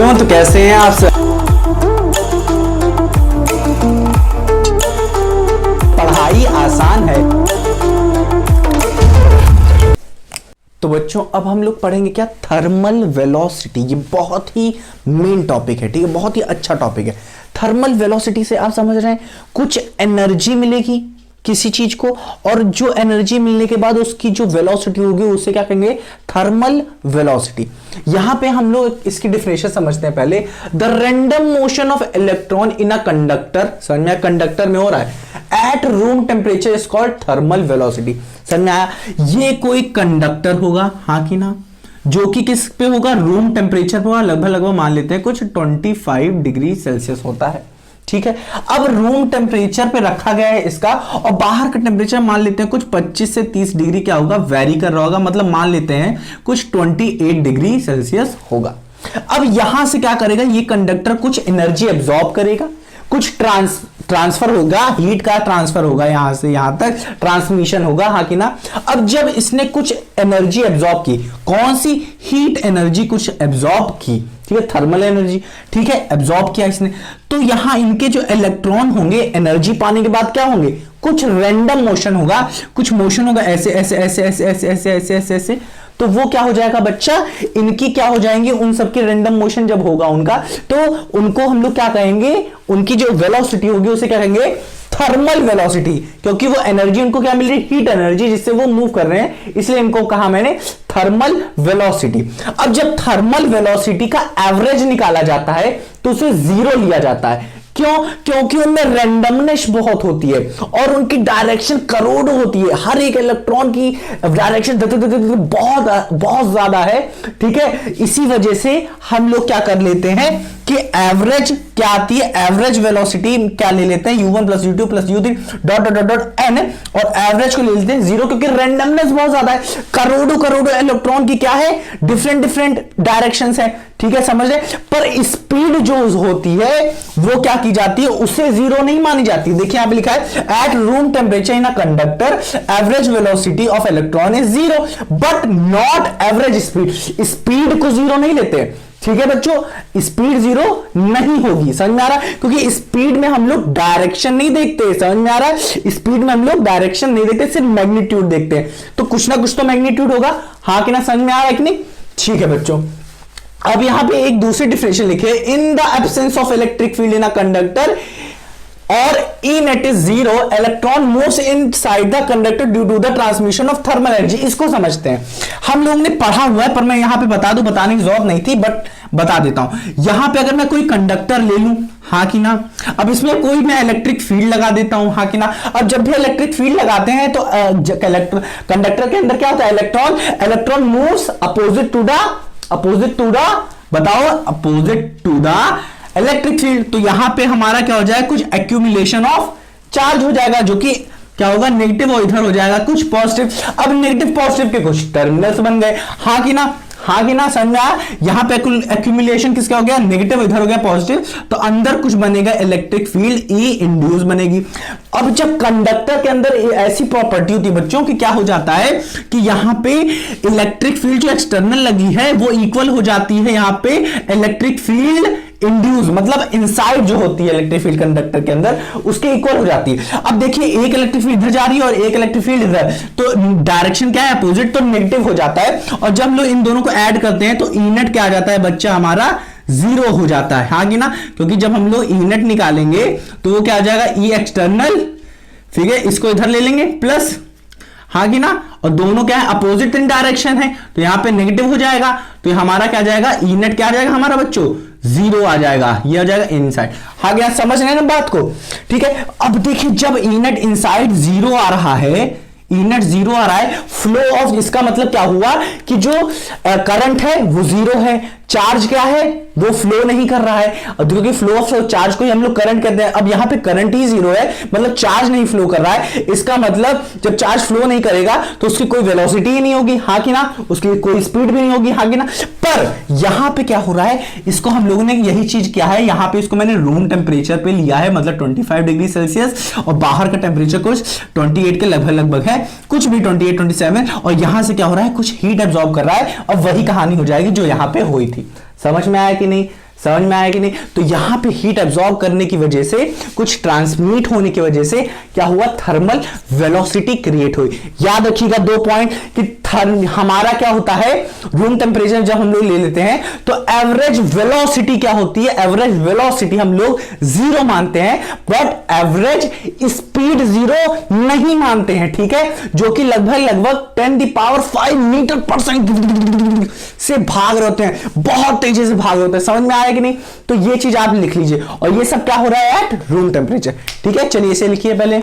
क्यों तो कैसे हैं आप सब? पढ़ाई आसान है। तो बच्चों अब हम लोग पढ़ेंगे क्या, थर्मल वेलोसिटी। ये बहुत ही मेन टॉपिक है, ठीक है, बहुत ही अच्छा टॉपिक है। थर्मल वेलोसिटी से आप समझ रहे हैं कुछ एनर्जी मिलेगी किसी चीज को, और जो एनर्जी मिलने के बाद उसकी जो वेलोसिटी होगी उसे क्या कहेंगे, थर्मल वेलोसिटी। यहां पे हम लोग इसकी डिफिनेशन समझते हैं पहले। The random motion of electron in a conductor, समझ में आया, कंडक्टर में हो रहा है at room temperature is called thermal velocity. समझ में आया, ये कोई कंडक्टर होगा, हाँ कि ना, जो कि किस पे होगा, रूम टेम्परेचर पे होगा, लगभग मान लेते हैं कुछ 25 डिग्री सेल्सियस होता है, ठीक है। अब रूम टेम्परेचर पे रखा गया है इसका, और बाहर का टेम्परेचर मान लेते हैं कुछ 25 से 30 डिग्री क्या होगा, वेरी कर रहा होगा, मतलब मान लेते हैं कुछ 28 डिग्री सेल्सियस होगा। अब यहां से क्या करेगा, ये कंडक्टर कुछ एनर्जी एब्जॉर्ब करेगा, कुछ ट्रांसफर होगा, हीट का ट्रांसफर होगा, यहां से यहां तक ट्रांसमिशन होगा, हाँ कि ना। अब जब इसने कुछ एनर्जी एब्जॉर्ब की, कौन सी, हीट एनर्जी कुछ एब्जॉर्ब की, ठीक है, थर्मल एनर्जी, ठीक है, एब्जॉर्ब किया इसने, तो यहां इनके जो इलेक्ट्रॉन होंगे एनर्जी पाने के बाद क्या होंगे, कुछ रैंडम मोशन होगा, कुछ मोशन होगा ऐसे ऐसे ऐसे ऐसे ऐसे ऐसे ऐसे ऐसे ऐसे, तो वो क्या हो जाएगा बच्चा, इनकी क्या हो जाएंगे, उन सबके रैंडम मोशन जब होगा उनका, तो उनको हम लोग क्या कहेंगे, उनकी जो वेलोसिटी होगी उसे क्या कहेंगे, थर्मल वेलोसिटी, क्योंकि वो एनर्जी उनको क्या मिल रही है, हीट एनर्जी, जिससे वो मूव कर रहे हैं, इसलिए इनको कहा मैंने थर्मल वेलोसिटी। अब जब थर्मल वेलोसिटी का एवरेज निकाला जाता है तो उसे जीरो लिया जाता है। क्यों? क्योंकि उनमें रैंडमनेस बहुत होती है और उनकी डायरेक्शन करोड़ों होती है, हर एक इलेक्ट्रॉन की डायरेक्शन बहुत बहुत ज्यादा है, ठीक है। इसी वजह से हम लोग क्या कर लेते हैं कि एवरेज क्या आती है, एवरेज वेलोसिटी क्या ले लेते हैं, u1 plus u2 plus u3 dot dot dot dot n, और एवरेज को ले लेते हैं जीरो, क्योंकि रैंडमनेस बहुत ज्यादा है, करोड़ों करोड़ों इलेक्ट्रॉन की क्या है, डिफरेंट डिफरेंट डायरेक्शंस है, ठीक है, समझ रहे। पर स्पीड जो होती है वो क्या की जाती है, उसे जीरो नहीं मानी जाती। देखिए यहां पे लिखा है at room temperature in a conductor average velocity of electron is zero but not average speed. Speed को जीरो नहीं लेते, ठीक है बच्चों, स्पीड जीरो नहीं होगी, समझ में आ रहा है, क्योंकि स्पीड में हम लोग डायरेक्शन नहीं देखते, समझ में आ रहा है, स्पीड में हम लोग डायरेक्शन नहीं देखते, सिर्फ मैग्नीट्यूड देखते हैं, तो कुछ ना कुछ तो मैग्नीट्यूड होगा, हाँ कि ना, समझ में आ रहा है कि नहीं, ठीक है बच्चों। अब यहां पे एक दूसरी डिफिनेशन लिखे, in the absence of electric field in a conductor और E net is zero, electron moves inside the conductor due to the transmission of thermal energy. इसको समझते हैं, हम लोगों ने पढ़ा हुआ है, पर मैं यहां पे बता दूं, बताने की जरूरत नहीं थी, बट बता देता हूं। यहां पे अगर मैं कोई कंडक्टर ले लूं, हाँ कि ना, अब इसमें कोई मैं इलेक्ट्रिक फील्ड लगा देता हूं, हाँ कि ना। अब जब भी इलेक्ट्रिक फील्ड लगाते हैं तो कंडक्टर के अंदर क्या होता है, electron moves opposite to the बताओ, opposite to the electric field. तो यहां पे हमारा क्या हो जाएगा, कुछ एक्यूमुलेशन ऑफ चार्ज हो जाएगा, जो कि क्या होगा, नेगेटिव, और इधर हो जाएगा कुछ पॉजिटिव। अब नेगेटिव पॉजिटिव के कुछ टर्मिनल्स बन गए, हाँ कि ना, हाँ कि ना, समझ आया। यहां पे एक्यूमुलेशन किसका हो गया, नेगेटिव, इधर हो गया पॉजिटिव, तो अंदर कुछ बनेगा इलेक्ट्रिक फील्ड, ई इंड्यूस बनेगी। अब जब कंडक्टर के अंदर ऐसी प्रॉपर्टी होती है बच्चों की, क्या हो जाता है कि यहां पे इलेक्ट्रिक फील्ड जो एक्सटर्नल लगी है वो इक्वल हो जाती है यहां पे इलेक्ट्रिक फील्ड इंड्यूस, मतलब इनसाइड जो होती है इलेक्ट्रिक फील्ड कंडक्टर के अंदर, उसके इक्वल हो जाती है। अब देखिए एक इलेक्ट्रिक फील्ड इधर जा रही है और एक इलेक्ट्रिक फील्ड इधर, तो डायरेक्शन क्या है, अपोजिट, तो नेगेटिव हो जाता है। और जब हम लोग इन दोनों को ऐड करते हैं तो ई नेट क्या आ जाता है बच्चा, हमारा जीरो हो जाता है, हाँ कि ना, क्योंकि जब हम लोग ई नेट निकालेंगे तो वो क्या आ जाएगा, ई एक्सटर्नल, ठीक है, इसको इधर ले लेंगे प्लस, हाँ कि ना, और दोनों क्या है, अपोजिट इन डायरेक्शन है, तो यहां पे नेगेटिव हो जाएगा, तो हमारा क्या जाएगा, ई नेट क्या आ जाएगा हमारा बच्चों, जीरो आ जाएगा, ये आ जाएगा इनसाइड। हाँ क्या समझ रहे हैं ना बात को, ठीक है। अब देखिए जब ई नेट इनसाइड जीरो आ रहा है, ई नेट जीरो आ रहा है, फ्लो ऑफ, इसका मतलब क्या हुआ कि जो करंट है वो जीरो है, चार्ज क्या है, वो फ्लो नहीं कर रहा है, क्योंकि फ्लो ऑफ चार्ज को हम लोग करंट कहते हैं। अब यहां पे करंट ही जीरो है, मतलब चार्ज नहीं फ्लो कर रहा है, इसका मतलब जब चार्ज फ्लो नहीं करेगा तो उसकी कोई वेलोसिटी ही नहीं होगी, हाँ कि ना, उसकी कोई स्पीड भी नहीं होगी, हाँ कि ना। पर यहां पे क्या हो रहा है, इसको हम लोगों ने यही चीज किया है, यहां पे इसको मैंने रूम टेम्परेचर पे लिया है, मतलब 25 डिग्री सेल्सियस, और बाहर का टेम्परेचर कुछ 28 के लगभग है, कुछ भी 28 27, और यहां से क्या हो रहा है, कुछ हीट एब्जॉर्ब कर रहा है, और वही कहानी हो जाएगी जो यहां पे हुई थी। समझ में आया कि नहीं, समझ में आया कि नहीं? तो यहां पे हीट एब्जॉर्ब करने की वजह से, कुछ ट्रांसमिट होने की वजह से क्या हुआ, थर्मल वेलोसिटी क्रिएट हुई। याद रखिएगा 2 पॉइंट कि हमारा क्या होता है, रूम टेम्परेचर जब हम लोग ले लेते हैं तो एवरेज वेलोसिटी क्या होती है, एवरेज वेलोसिटी हम लोग 0 मानते हैं, बट एवरेज स्पीड 0 नहीं मानते हैं, ठीक है, जो कि लगभग 10⁵ मीटर पर सेकंड से भाग रहे होते हैं, बहुत तेजी से भाग रहे होते हैं। समझ में आया कि नहीं? तो ये चीज आप लिख लीजिए, और ये सब क्या हो रहा है एट रूम टेम्परेचर, ठीक है। चलिए इसे लिखिए पहले।